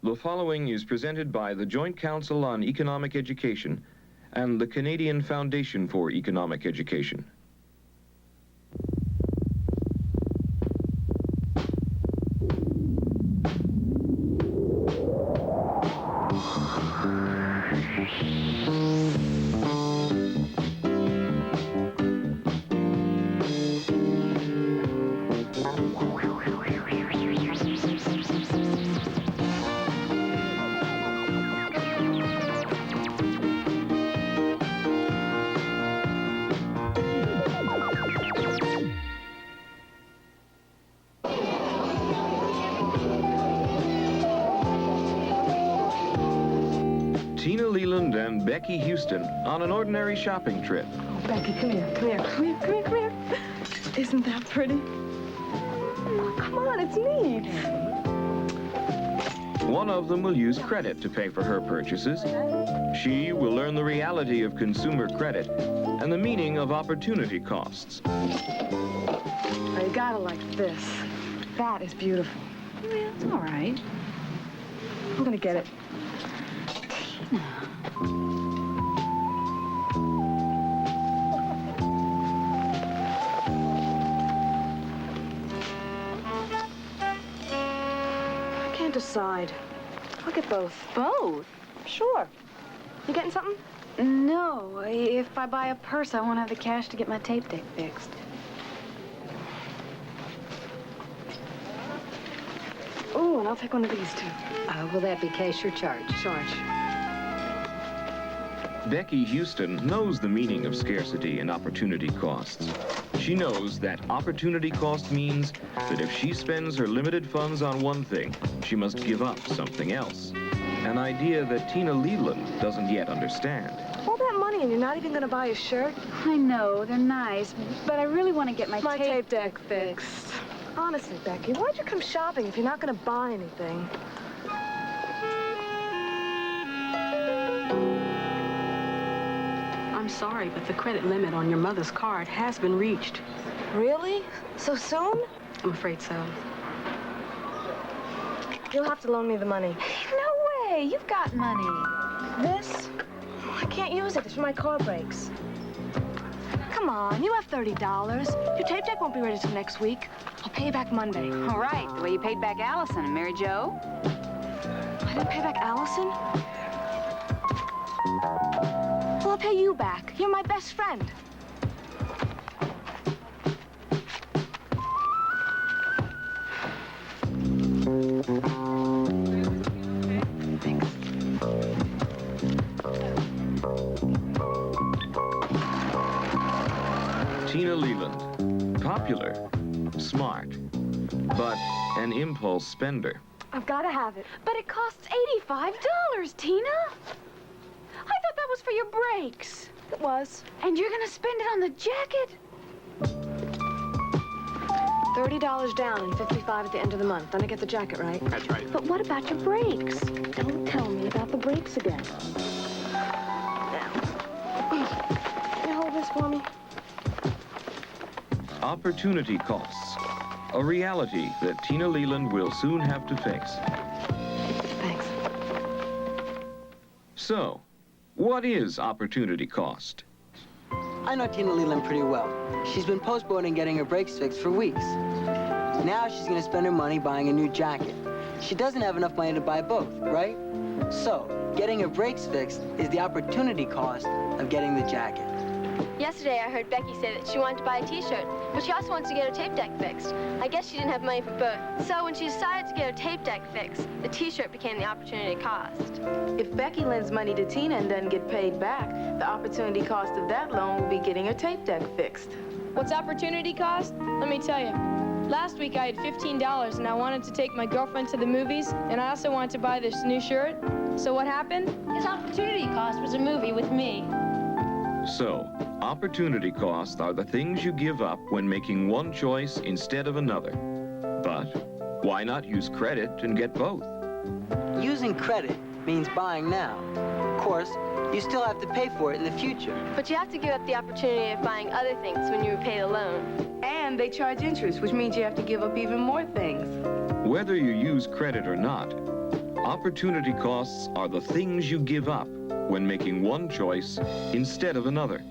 The following is presented by the Joint Council on Economic Education and the Canadian Foundation for Economic Education. Tina Leland and Becky Houston on an ordinary shopping trip. Oh, Becky, come here, come here, come here, come here, come here. Isn't that pretty? Oh, come on, it's neat. One of them will use credit to pay for her purchases. She will learn the reality of consumer credit and the meaning of opportunity costs. Oh, you gotta like this. That is beautiful. Yeah, it's all right. I'm gonna get it. I can't decide. I'll get both. Both? Sure. You getting something? No. If I buy a purse, I won't have the cash to get my tape deck fixed. Oh, and I'll take one of these, too. Will that be cash or charge? Charge. Becky Houston knows the meaning of scarcity and opportunity costs. She knows that opportunity cost means that if she spends her limited funds on one thing, she must give up something else. An idea that Tina Leland doesn't yet understand. All that money and you're not even gonna buy a shirt? I know, they're nice, but I really want to get my tape deck fixed. Honestly, Becky, why'd you come shopping if you're not gonna buy anything? I'm sorry, but the credit limit on your mother's card has been reached. Really? So soon? I'm afraid so. You'll have to loan me the money. No way! You've got money. This? I can't use it. It's for my car brakes. Come on, you have $30. Your tape deck won't be ready till next week. I'll pay you back Monday. All right, the way you paid back Allison and Mary Jo. I didn't pay back Allison? Well, I'll pay you back. You're my best friend. Thanks. Tina Leland, popular, smart, but an impulse spender. I've got to have it. But it costs $85, Tina. I thought that was for your brakes. It was. And you're gonna spend it on the jacket? $30 down and $55 at the end of the month. Then I get the jacket, right? That's right. But what about your brakes? Don't tell me about the brakes again. Now, can you hold this for me? Opportunity costs, a reality that Tina Leland will soon have to face. Thanks. So, what is opportunity cost? I know Tina Leland pretty well. She's been postponing getting her brakes fixed for weeks. Now she's going to spend her money buying a new jacket. She doesn't have enough money to buy both, right? So, getting her brakes fixed is the opportunity cost of getting the jacket. Yesterday, I heard Becky say that she wanted to buy a t-shirt, but she also wants to get her tape deck fixed. I guess she didn't have money for both. So when she decided to get her tape deck fixed, the t-shirt became the opportunity cost. If Becky lends money to Tina and doesn't get paid back, the opportunity cost of that loan will be getting her tape deck fixed. What's opportunity cost? Let me tell you. Last week I had $15 and I wanted to take my girlfriend to the movies, and I also wanted to buy this new shirt. So what happened? His opportunity cost was a movie with me. So, opportunity costs are the things you give up when making one choice instead of another. But why not use credit and get both? Using credit means buying now. Of course, you still have to pay for it in the future. But you have to give up the opportunity of buying other things when you repay the loan. And they charge interest, which means you have to give up even more things. Whether you use credit or not, Opportunity costs are the things you give up when making one choice instead of another.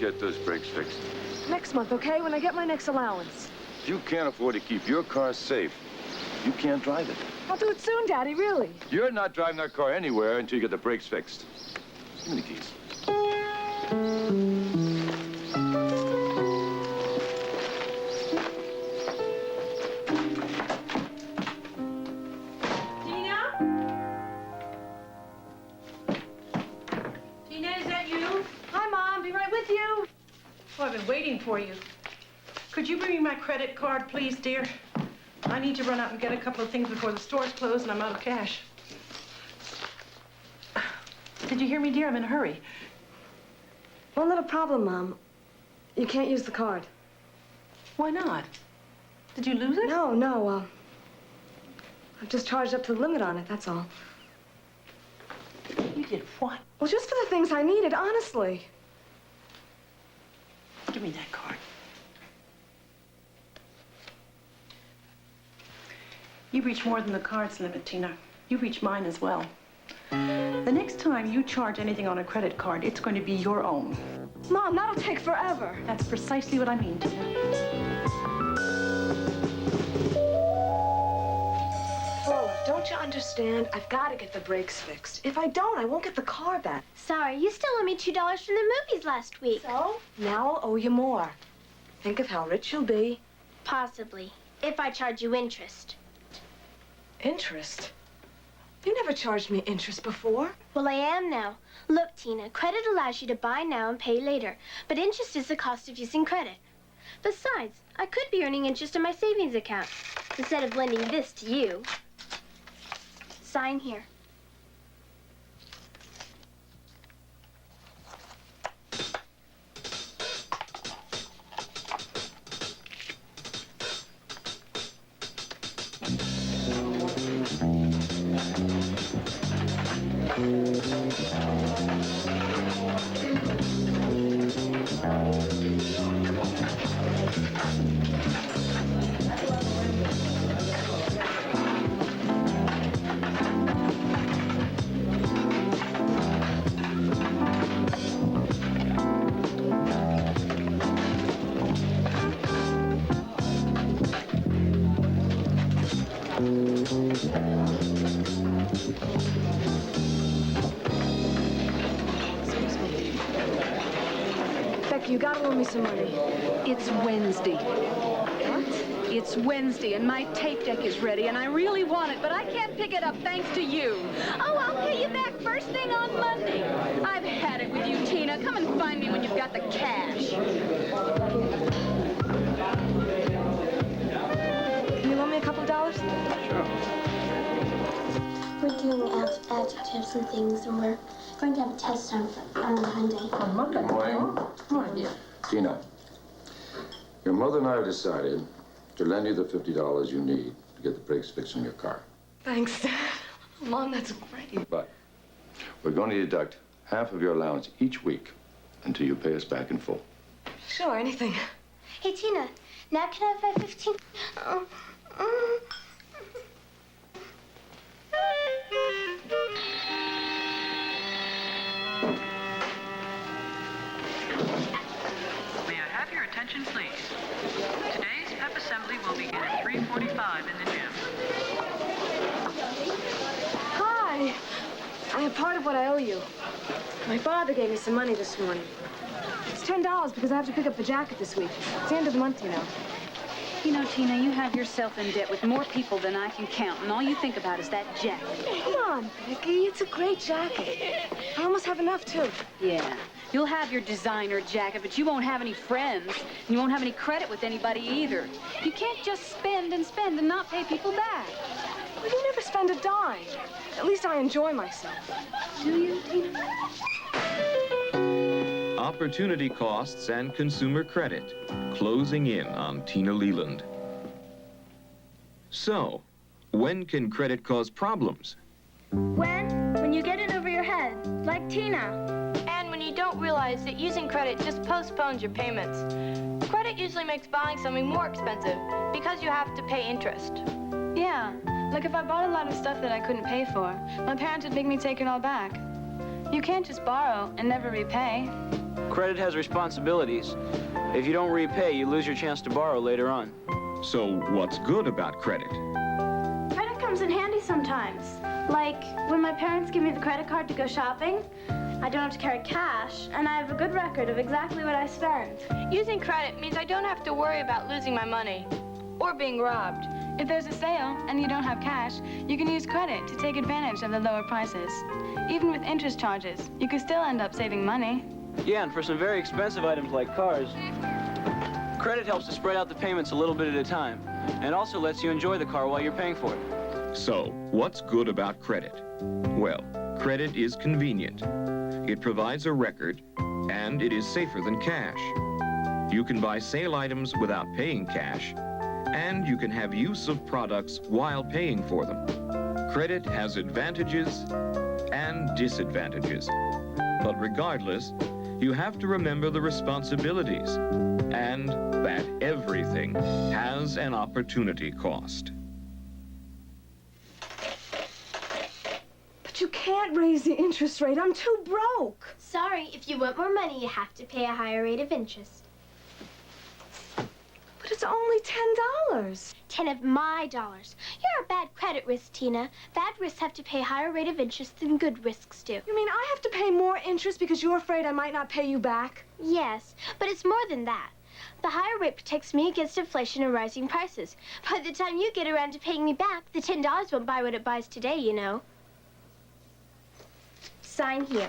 Get those brakes fixed. Next month, okay? When I get my next allowance. If you can't afford to keep your car safe, you can't drive it. I'll do it soon, Daddy, really. You're not driving that car anywhere until you get the brakes fixed. Give me the keys. Oh, I've been waiting for you. Could you bring me my credit card, please, dear? I need to run out and get a couple of things before the store's closed and I'm out of cash. Did you hear me, dear? I'm in a hurry. One little problem, Mom. You can't use the card. Why not? Did you lose it? No. I've just charged up to the limit on it, that's all. You did what? Well, just for the things I needed, honestly. Give me that card. You reach more than the card's limit, Tina. You reach mine as well. The next time you charge anything on a credit card, it's going to be your own. Mom, that'll take forever. That's precisely what I mean, Tina. Paula, don't you understand? I've got to get the brakes fixed. If I don't, I won't get the car back. Sorry, you still owe me $2 from the movies last week. So? Now I'll owe you more. Think of how rich you'll be. Possibly, if I charge you interest. Interest? You never charged me interest before. Well, I am now. Look, Tina, credit allows you to buy now and pay later, but interest is the cost of using credit. Besides, I could be earning interest on my savings account instead of lending this to you. Sign here. Becky, you gotta loan me some money. It's Wednesday. What? It's Wednesday, and my tape deck is ready, and I really want it, but I can't pick it up thanks to you. Oh, I'll pay you back first thing on Monday. I've had it with you, Tina. Come and find me when you've got the cash. Can you loan me a couple of dollars? Sure. We're doing adjectives and things, and we're going to have a test on Monday. On Monday? Good morning. Come on, dear. Tina, your mother and I have decided to lend you the $50 you need to get the brakes fixed on your car. Thanks, Dad. Mom, that's great. But we're going to deduct half of your allowance each week until you pay us back in full. Sure, anything. Hey, Tina, now can I have my 15? May I have your attention, please? Today's pep assembly will begin at 3:45 in the gym. Hi. I have part of what I owe you. My father gave me some money this morning. It's $10 because I have to pick up the jacket this week. It's the end of the month, you know. You know, Tina, you have yourself in debt with more people than I can count, and all you think about is that jacket. Come on, Becky. It's a great jacket. I almost have enough, too. Yeah. You'll have your designer jacket, but you won't have any friends, and you won't have any credit with anybody either. You can't just spend and not pay people back. Well, you never spend a dime. At least I enjoy myself. Do you, Tina? Opportunity costs and consumer credit closing in on Tina Leland. So, when can credit cause problems? When you get in over your head, like Tina. And when you don't realize that using credit just postpones your payments. Credit usually makes buying something more expensive because you have to pay interest. Yeah, like if I bought a lot of stuff that I couldn't pay for, my parents would make me take it all back. You can't just borrow and never repay. Credit has responsibilities. If you don't repay, you lose your chance to borrow later on. So, what's good about credit? Credit comes in handy sometimes. Like when my parents give me the credit card to go shopping, I don't have to carry cash, and I have a good record of exactly what I spend. Using credit means I don't have to worry about losing my money or being robbed. If there's a sale and you don't have cash, you can use credit to take advantage of the lower prices. Even with interest charges, you can still end up saving money. Yeah, and for some very expensive items like cars, credit helps to spread out the payments a little bit at a time, and also lets you enjoy the car while you're paying for it. So, what's good about credit? Well, credit is convenient. It provides a record, and it is safer than cash. You can buy sale items without paying cash, and you can have use of products while paying for them. Credit has advantages and disadvantages. But regardless, you have to remember the responsibilities and that everything has an opportunity cost. But you can't raise the interest rate. I'm too broke. Sorry, if you want more money, you have to pay a higher rate of interest. But it's only $10. 10 of my dollars. You're a bad credit risk, Tina. Bad risks have to pay a higher rate of interest than good risks do. You mean I have to pay more interest because you're afraid I might not pay you back? Yes, but it's more than that. The higher rate protects me against inflation and rising prices. By the time you get around to paying me back, the $10 won't buy what it buys today, you know. Sign here.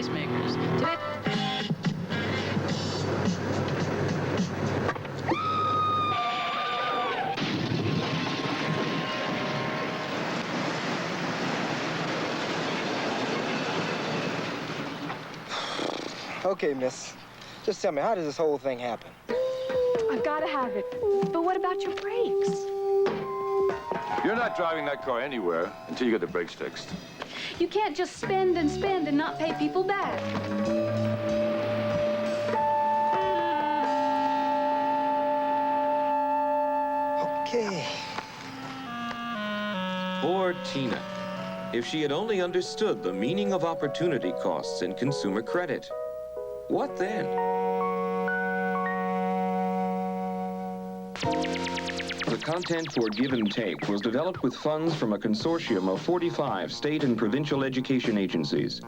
pacemakers. Okay, miss. Just tell me, how does this whole thing happen? I've got to have it. But what about your brakes? You're not driving that car anywhere until you get the brakes fixed. You can't just spend and not pay people back. Okay. Poor Tina. If she had only understood the meaning of opportunity costs in consumer credit. What then? The content for Give and Take was developed with funds from a consortium of 45 state and provincial education agencies.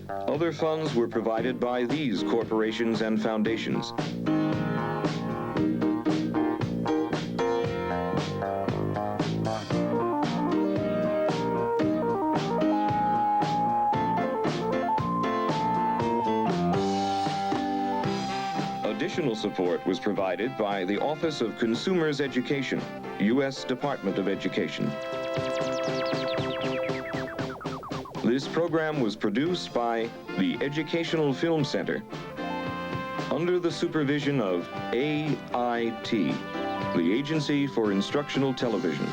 Other funds were provided by these corporations and foundations. Additional support was provided by the Office of Consumers Education, U.S. Department of Education. This program was produced by the Educational Film Center under the supervision of AIT, the Agency for Instructional Television.